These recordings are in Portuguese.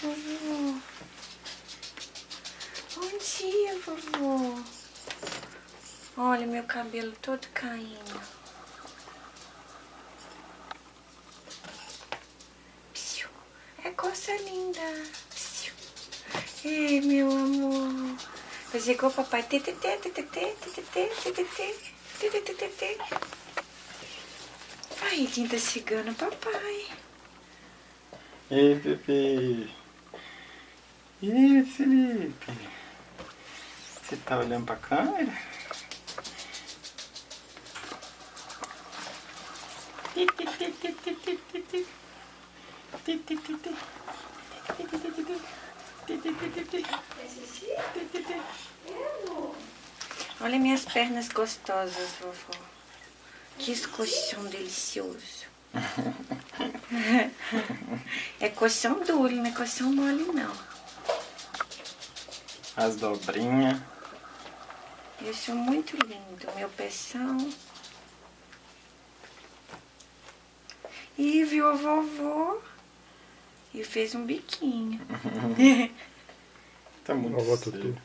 vovô. Bom dia, vovô. Olha meu cabelo todo caindo. É coisa linda. Ei, meu amor. Chegou o papai. Ai, quem tá chegando, papai? Ei, bebê. Ih, Felipe. Você tá olhando pra câmera? Olha minhas pernas gostosas, vovó. Que colchão delicioso. É colchão duro, não é colchão mole, não. As dobrinhas. Eu acho muito lindo, meu peção. E viu a vovó e fez um biquinho. Tá muito Vovó sério. Tutu.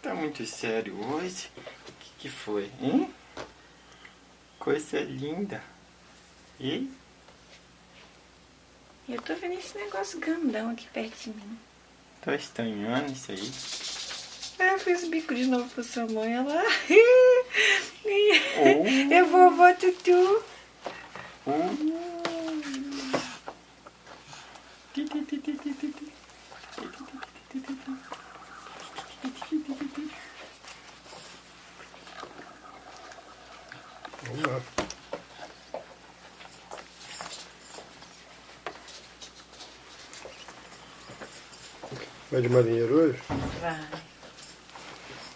Tá muito sério hoje? O que foi, hein? Coisa linda. E? Eu tô vendo esse negócio grandão aqui perto de mim. Tô estranhando isso aí. Eu fiz bico de novo pra sua mãe, ela... Oh. Eu vovó Tutu. Vamos lá. Vai de marinheiro hoje? Vai.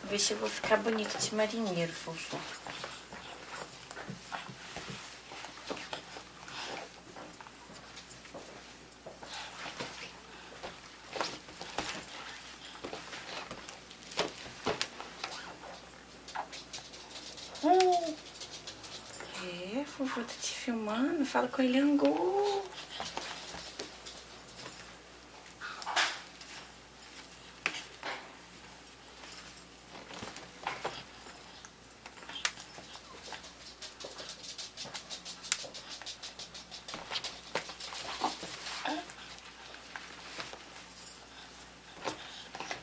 Vou ver se eu vou ficar bonita de marinheiro, vovó. É, vovô, tá te filmando. Fala com ele, Angu.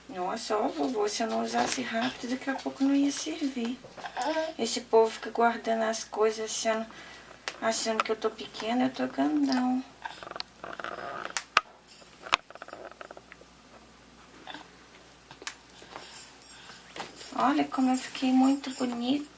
Nossa, ó, vovô, se eu não usasse rápido, daqui a pouco não ia servir. Esse povo fica guardando as coisas achando que eu tô pequena, eu tô grandão. Olha como eu fiquei muito bonita.